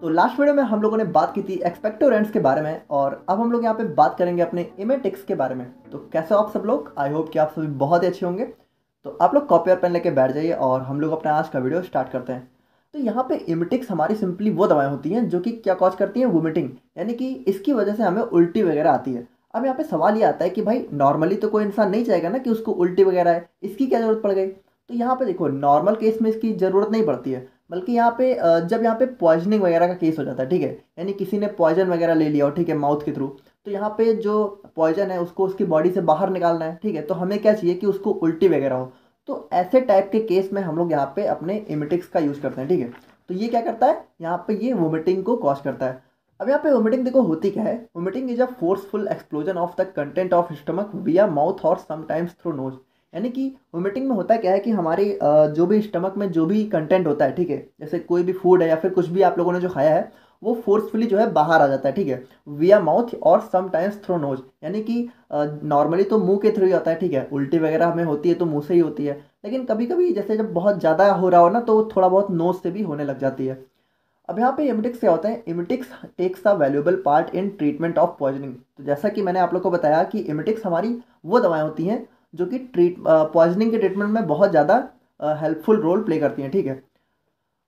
तो last video में हम लोगों ने बात की थी एक्सपेक्टोरेंट्स के बारे में और अब हम लोग यहाँ पे बात करेंगे अपने इमेटिक्स के बारे में। तो कैसे हो आप सब लोग? आई होप कि आप सभी बहुत ही अच्छे होंगे। तो आप लोग कॉपी और पेन लेके बैठ जाइए और हम लोग अपना आज का वीडियो स्टार्ट करते हैं। तो यहाँ पे इमेटिक्स हमारी सिंपली वो दवाएं होती हैं जो कि क्या कॉज करती हैं, वोमिटिंग, यानी कि इसकी वजह से हमें उल्टी वगैरह आती है। अब यहाँ पे सवाल ये आता है कि भाई नॉर्मली तो कोई इंसान नहीं चाहेगा ना कि उसको उल्टी वगैरह है, इसकी क्या जरूरत पड़ गई? तो यहाँ पे देखो, नॉर्मल केस में इसकी ज़रूरत नहीं पड़ती है, बल्कि यहाँ पे जब यहाँ पे पॉइजनिंग वगैरह का केस हो जाता है, ठीक है, यानी किसी ने पॉइजन वगैरह ले लिया हो, ठीक है, माउथ के थ्रू। तो यहाँ पे जो पॉइजन है उसको उसकी बॉडी से बाहर निकालना है, ठीक है, तो हमें क्या चाहिए कि उसको उल्टी वगैरह हो। तो ऐसे टाइप के केस में हम लोग यहाँ पे अपने इमिटिक्स का यूज़ करते हैं, ठीक है। तो ये क्या करता है, यहाँ पे ये वोमिटिंग को कॉज करता है। अब यहाँ पे वोमिटिंग देखो होती क्या है। Vomiting is a forceful explosion of the content of stomach विया माउथ और समटाइम्स थ्रू नोज। यानी कि वोमिटिंग में होता क्या है कि हमारी जो भी स्टमक में जो भी कंटेंट होता है, ठीक है, जैसे कोई भी फूड है या फिर कुछ भी आप लोगों ने जो खाया है, वो फोर्सफुली जो है बाहर आ जाता है, ठीक है, विया माउथ और समटाइम्स थ्रू नोज। यानी कि नॉर्मली तो मुंह के थ्रू ही होता है, ठीक है, उल्टी वगैरह हमें होती है तो मुंह से ही होती है, लेकिन कभी कभी जैसे जब बहुत ज़्यादा हो रहा हो ना तो थोड़ा बहुत नोज से भी होने लग जाती है। अब यहाँ पे इमिटिक्स क्या होता है? Emetics takes a valuable part in treatment of poisoning. तो जैसा कि मैंने आप लोग को बताया कि इमिटिक्स हमारी वो दवाएं होती हैं जो कि पॉइजनिंग के ट्रीटमेंट में बहुत ज़्यादा हेल्पफुल रोल प्ले करती हैं, ठीक है।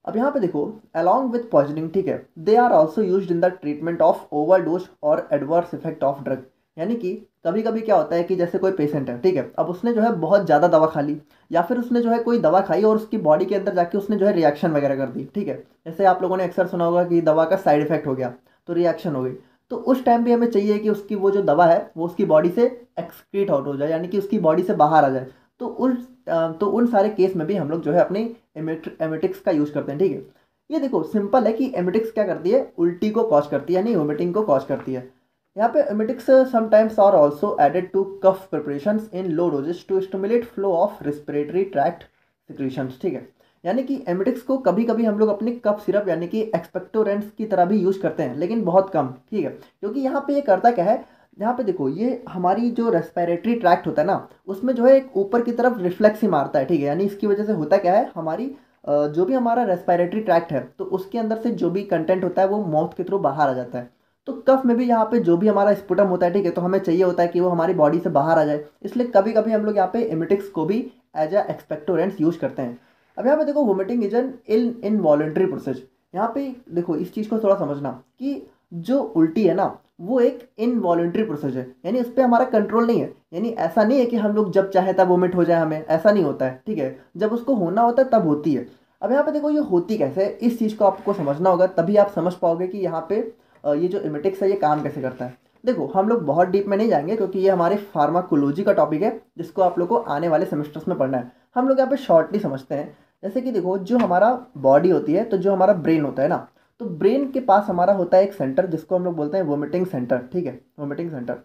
अब यहाँ पे देखो, अलॉन्ग विथ पॉइजनिंग, ठीक है, they are also use in the treatment of overdose और एडवर्स इफेक्ट ऑफ ड्रग। यानी कि कभी कभी क्या होता है कि जैसे कोई पेशेंट है, ठीक है, अब उसने जो है बहुत ज़्यादा दवा खा ली, या फिर उसने जो है कोई दवा खाई और उसकी बॉडी के अंदर जाके उसने जो है रिएक्शन वगैरह कर दी, ठीक है। जैसे आप लोगों ने अक्सर सुना होगा कि दवा का साइड इफेक्ट हो गया, तो रिएक्शन हो गई। तो उस टाइम पे हमें चाहिए कि उसकी वो जो दवा है वो उसकी बॉडी से एक्सक्रीट आउट हो जाए, यानी कि उसकी बॉडी से बाहर आ जाए। तो उन सारे केस में भी हम लोग जो है अपनी एमेटिक्स का यूज़ करते हैं, ठीक है। ये देखो सिंपल है कि एमेटिक्स क्या करती है, उल्टी को कॉज करती है, यानी वोमिटिंग को कॉज करती है। यहाँ पे emetics sometimes are also added to cough preparations in low doses to stimulate flow of respiratory tract secretions, ठीक है। यानी कि एमेटिक्स को कभी कभी हम लोग अपनी कफ सिरप यानी कि एक्सपेक्टोरेंट्स की तरह भी यूज़ करते हैं, लेकिन बहुत कम, ठीक है। क्योंकि यहाँ पे ये करता क्या है, यहाँ पे देखो, ये हमारी जो रेस्पिरेटरी ट्रैक्ट होता है ना, उसमें जो है एक ऊपर की तरफ रिफ्लेक्स ही मारता है, ठीक है। यानी इसकी वजह से होता क्या है, हमारी जो भी हमारा रेस्पिरेटरी ट्रैक्ट है तो उसके अंदर से जो भी कंटेंट होता है वो माउथ के थ्रू बाहर आ जाता है। तो कफ में भी यहाँ पे जो भी हमारा स्पुटम होता है, ठीक है, तो हमें चाहिए होता है कि वो हमारी बॉडी से बाहर आ जाए, इसलिए कभी कभी हम लोग यहाँ पे एमिटिक्स को भी एज अ एक्सपेक्टोरेंट्स यूज करते हैं। अब यहाँ पे देखो, vomiting is an involuntary process. यहाँ पे देखो इस चीज़ को थोड़ा समझना कि जो उल्टी है ना, वो एक इनवॉलंटरी प्रोसेस है, यानी उस पर हमारा कंट्रोल नहीं है। यानी ऐसा नहीं है कि हम लोग जब चाहे तब वोमिट हो जाए, हमें ऐसा नहीं होता है, ठीक है, जब उसको होना होता है तब होती है। अब यहाँ पे देखो ये होती कैसे है, इस चीज़ को आपको समझना होगा, तभी आप समझ पाओगे कि यहाँ पे ये जो इमेटिक्स है ये काम कैसे करता है। देखो हम लोग बहुत डीप में नहीं जाएंगे क्योंकि ये हमारे फार्माकोलॉजी का टॉपिक है जिसको आप लोग को आने वाले सेमेस्टर्स में पढ़ना है। हम लोग यहाँ पे शॉर्टली समझते हैं। जैसे कि देखो, जो हमारा बॉडी होती है, तो जो हमारा ब्रेन होता है ना, तो ब्रेन के पास हमारा होता है एक सेंटर जिसको हम लोग बोलते हैं वोमिटिंग सेंटर, ठीक है, वोमिटिंग सेंटर।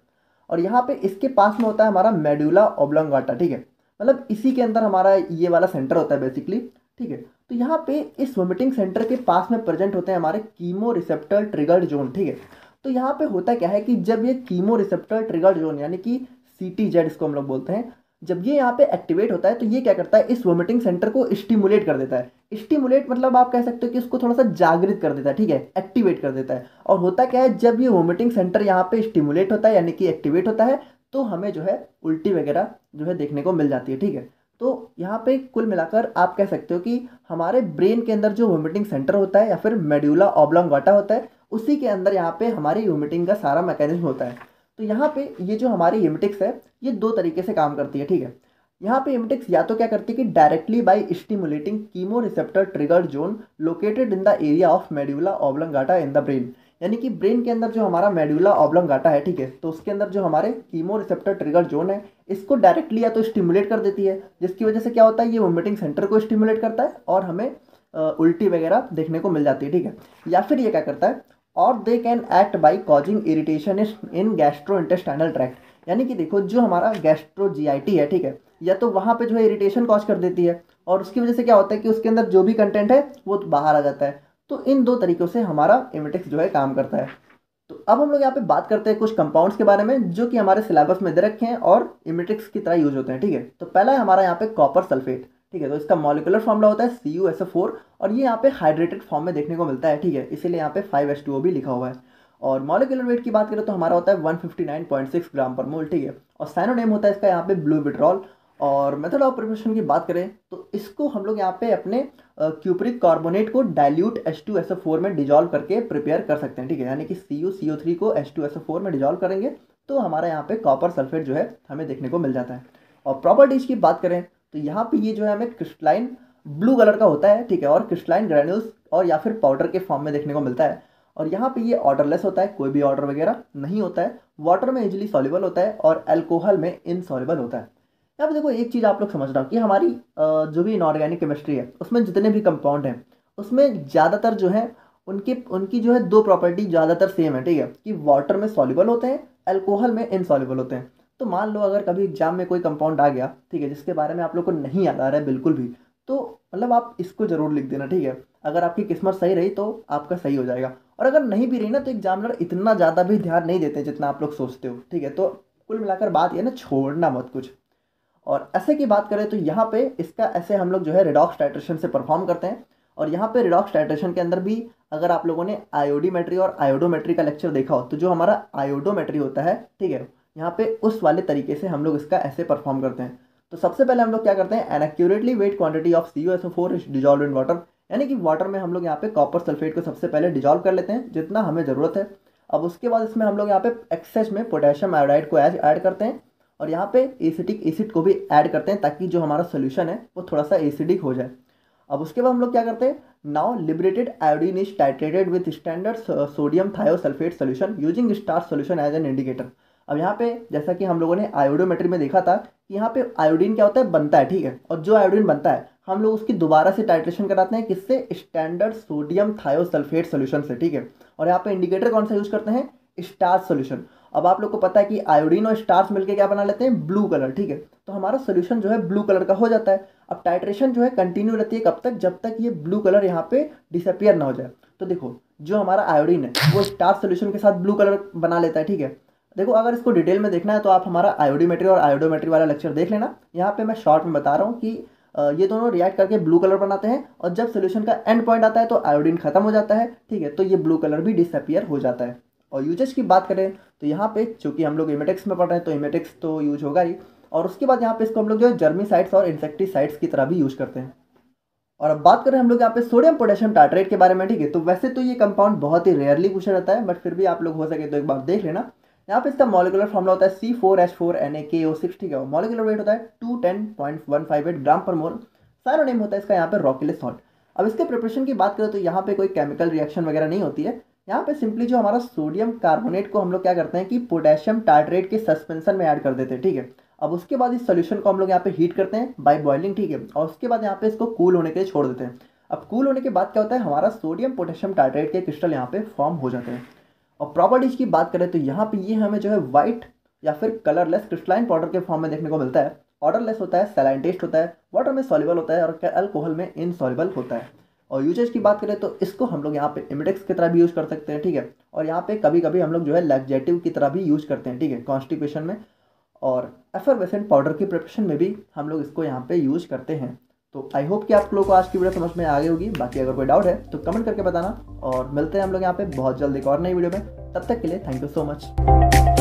और यहाँ पे इसके पास में होता है हमारा मेडुला ऑब्लोंगाटा, ठीक है, मतलब इसी के अंदर हमारा ये वाला सेंटर होता है बेसिकली, ठीक है। तो यहाँ पे इस वोमिटिंग सेंटर के पास में प्रेजेंट होते हैं हमारे कीमो रिसेप्टर ट्रिगर्ड जोन, ठीक है। तो यहाँ पे होता क्या है कि जब ये कीमो रिसेप्टर ट्रिगर्ड जोन यानी कि CTZ इसको हम लोग बोलते हैं, जब ये यहाँ पे एक्टिवेट होता है तो ये क्या करता है, इस वोमिटिंग सेंटर को स्टिमुलेट कर देता है। स्टिमुलेट मतलब आप कह सकते हो कि इसको थोड़ा सा जागृत कर देता है, ठीक है, एक्टिवेट कर देता है। और होता क्या है, जब ये वोमिटिंग सेंटर यहाँ पे स्टिमुलेट होता है यानी कि एक्टिवेट होता है, तो हमें जो है उल्टी वगैरह जो है देखने को मिल जाती है, ठीक है। तो यहाँ पे कुल मिलाकर आप कह सकते हो कि हमारे ब्रेन के अंदर जो वोमिटिंग सेंटर होता है या फिर मेड्यूला ऑब्लोंगाटा होता है, उसी के अंदर यहाँ पे हमारी वोमिटिंग का सारा मैकेनिज्म होता है। तो यहाँ पे ये जो हमारी इमिटिक्स है ये दो तरीके से काम करती है, ठीक है। यहाँ पे इमिटिक्स या तो क्या करती है कि directly by stimulating chemo receptor triggered zone located in the area of medulla oblongata in the brain. यानी कि ब्रेन के अंदर जो हमारा मेड्यूला ऑब्लोंगाटा है, ठीक है, तो उसके अंदर जो हमारे कीमो रिसेप्टर ट्रिगर जोन है, इसको डायरेक्टली या तो स्टिमुलेट कर देती है, जिसकी वजह से क्या होता है, ये वोमिटिंग सेंटर को स्टिमुलेट करता है और हमें उल्टी वगैरह देखने को मिल जाती है, ठीक है। या फिर ये क्या करता है, और they can act by causing irritation in gastro intestinal tract. यानी कि देखो, जो हमारा गैस्ट्रो GIT है, ठीक है, या तो वहाँ पे जो है इरिटेशन कॉज कर देती है, और उसकी वजह से क्या होता है कि उसके अंदर जो भी कंटेंट है वो बाहर आ जाता है। तो इन दो तरीक़ों से हमारा इमिटिक्स जो है काम करता है। तो अब हम लोग यहाँ पे बात करते हैं कुछ कंपाउंड्स के बारे में जो कि हमारे सिलेबस में दे रखे हैं और इमिटिक्स की तरह यूज होते हैं, ठीक है। तो पहला है हमारा यहाँ पे कॉपर सल्फेट, ठीक है। तो इसका मॉलिकुलर फॉर्मूला होता है CuSO4 और ये यहाँ पे हाइड्रेटेड फॉर्म में देखने को मिलता है, ठीक है, इसीलिए यहाँ पे 5H2O भी लिखा हुआ है। और मॉलिकुलर वेट की बात करें तो हमारा होता है 159.6 ग्राम पर मोल, ठीक है। और साइनोनेम होता है इसका यहाँ पे ब्लू विट्रॉल। और मेथड ऑफ प्रिपरेशन की बात करें तो इसको हम लोग यहाँ पे अपने क्यूप्रिक कार्बोनेट को डाइल्यूट H2SO4 में डिजॉल्व करके प्रिपेयर कर सकते हैं, ठीक है। यानी कि CuCO3 को H2SO4 में डिजॉल्व करेंगे तो हमारा यहाँ पे कॉपर सल्फेट जो है हमें देखने को मिल जाता है। और प्रॉपर्टीज की बात करें तो यहाँ पे ये जो है हमें क्रिस्टलाइन ब्लू कलर का होता है, ठीक है, और क्रिस्टलाइन ग्रेन्यूल्स और या फिर पाउडर के फॉर्म में देखने को मिलता है। और यहाँ पे ये ऑर्डरलेस होता है, कोई भी ऑर्डर वगैरह नहीं होता है, वाटर में इजीली सॉल्युबल होता है और अल्कोहल में इनसॉल्युबल होता है। यहाँ पे देखो एक चीज़ आप लोग समझ रहा हो कि हमारी जो भी इनऑर्गेनिक केमिस्ट्री है उसमें जितने भी कंपाउंड हैं उसमें ज़्यादातर जो है उनकी उनकी जो है दो प्रॉपर्टी ज़्यादातर सेम है, ठीक है, कि वाटर में सॉल्युबल होते हैं, अल्कोहल में इनसॉल्युबल होते हैं। तो मान लो अगर कभी एग्जाम में कोई कंपाउंड आ गया, ठीक है, जिसके बारे में आप लोग को नहीं याद आ रहा है बिल्कुल भी, तो मतलब आप इसको जरूर लिख देना, ठीक है। अगर आपकी किस्मत सही रही तो आपका सही हो जाएगा, और अगर नहीं भी रही ना तो एग्जामिनर इतना ज़्यादा भी ध्यान नहीं देते जितना आप लोग सोचते हो, ठीक है। तो कुल मिलाकर बात ये ना, छोड़ना मत कुछ। और ऐसे की बात करें तो यहाँ पे इसका ऐसे हम लोग जो है रिडॉक्स टाइट्रेशन से परफॉर्म करते हैं। और यहाँ पे रिडॉक्स टाइट्रेशन के अंदर भी अगर आप लोगों ने आयोडीमेट्री और आयोडोमेट्री का लेक्चर देखा हो तो जो हमारा आयोडोमेट्री होता है, ठीक है, यहाँ पे उस वाले तरीके से हम लोग इसका ऐसे परफॉर्म करते हैं। तो सबसे पहले हम लोग क्या करते हैं, an accurately weight quantity of CuSO4 is dissolve in water, यानी कि वाटर में हम लोग यहाँ पे कॉपर सल्फेट को सबसे पहले डिजॉल्व कर लेते हैं जितना हमें ज़रूरत है। अब उसके बाद इसमें हम लोग यहाँ पे एक्सेस में पोटेशियम आयोडाइड को ऐड करते हैं और यहाँ पे एसिटिक एसिड को भी ऐड करते हैं ताकि जो हमारा सोल्यूशन है वो थोड़ा सा एसिडिक हो जाए। अब उसके बाद हम लोग क्या करते हैं, now liberated iodine is titrated with standard sodium thiosulphate solution using starch solution as an indicator. अब यहाँ पे जैसा कि हम लोगों ने आयोडोमेट्री में देखा था कि यहाँ पे आयोडीन क्या होता है, बनता है, ठीक है, और जो आयोडीन बनता है हम लोग उसकी दोबारा से टाइट्रेशन कराते हैं, किससे, स्टैंडर्ड सोडियम थायोसल्फेट सोल्यूशन से, ठीक है। और यहाँ पे इंडिकेटर कौन सा यूज करते हैं, स्टार्च सोल्यूशन। अब आप लोग को पता है कि आयोडीन और स्टार्च मिलकर क्या बना लेते हैं, ब्लू कलर, ठीक है। तो हमारा सोल्यूशन जो है ब्लू कलर का हो जाता है। अब टाइट्रेशन जो है कंटिन्यू रहती है कब तक, जब तक ये ब्लू कलर यहाँ पे डिसअपियर ना हो जाए। तो देखो जो हमारा आयोडीन है वो स्टार्च सोल्यूशन के साथ ब्लू कलर बना लेता है, ठीक है। देखो अगर इसको डिटेल में देखना है तो आप हमारा आयोडीमेट्री और आयोडोमेट्री वाला लेक्चर देख लेना। यहाँ पे मैं शॉर्ट में बता रहा हूँ कि ये दोनों रिएक्ट करके ब्लू कलर बनाते हैं और जब सोल्यूशन का एंड पॉइंट आता है तो आयोडीन खत्म हो जाता है, ठीक है, तो ये ब्लू कलर भी डिसअपियर हो जाता है। और यूजेस की बात करें तो यहाँ पे चूंकि हम लोग इमेटेक्स में पढ़ रहे हैं तो इमेटेक्स तो यूज होगा ही, और उसके बाद यहाँ पे इसको हम लोग जो है जर्मीसाइड्स और इंसेक्टिसाइड्स की तरह भी यूज करते हैं। और अब बात करें हम लोग यहाँ पे सोडियम पोटेशियम टार्ट्रेट के बारे में, ठीक है। तो वैसे तो ये कंपाउंड बहुत ही रेयरली पूछा जाता है, बट फिर भी आप लोग हो सके तो एक बार देख लेना। यहाँ पे इसका मॉलिकुलर फॉर्मूला होता है C4H4NaKO6, ठीक है। और मॉलिकुलर वेट होता है 210.158 ग्राम पर मोल। साइनोनिम होता है इसका यहाँ पे रॉकिले सॉल्ट। अब इसके प्रिपरेशन की बात करें तो यहाँ पे कोई केमिकल रिएक्शन वगैरह नहीं होती है। यहाँ पे सिंपली जो हमारा सोडियम कार्बोनेट को हम लोग क्या करते हैं कि पोटेशियम टार्ट्रेट के सस्पेंशन में ऐड कर देते हैं, ठीक है। अब उसके बाद इस सोल्यूशन को हम लोग यहाँ पे हीट करते हैं बाय बॉइलिंग, ठीक है, और उसके बाद यहाँ पे इसको कूल होने के लिए छोड़ देते हैं। अब कूल होने के बाद क्या होता है, हमारा सोडियम पोटेशियम टार्ट्रेट के क्रिस्टल यहाँ पे फॉर्म हो जाते हैं। और प्रॉपर्टीज की बात करें तो यहाँ पे ये हमें जो है व्हाइट या फिर कलरलेस क्रिस्टलाइन पाउडर के फॉर्म में देखने को मिलता है। ऑर्डरलेस होता है, सैलाइन टेस्ट होता है, वाटर में सॉल्युबल होता है और अल्कोहल में इनसॉल्युबल होता है। और यूजेज की बात करें तो इसको हम लोग यहाँ पे इमिडेक्स की तरह भी यूज़ कर सकते हैं, ठीक है। और यहाँ पे कभी कभी हम लोग जो है लैक्जेटिव की तरह भी यूज़ करते हैं, ठीक है, कॉन्स्टिपेशन में। और एफरवेसेंट पाउडर की प्रिपरेशन में भी हम लोग इसको यहाँ पे यूज़ करते हैं। तो आई होप कि आप लोगों को आज की वीडियो समझ में आ गई होगी। बाकी अगर कोई डाउट है तो कमेंट करके बताना, और मिलते हैं हम लोग यहाँ पे बहुत जल्द एक और नई वीडियो में। तब तक के लिए थैंक यू सो मच।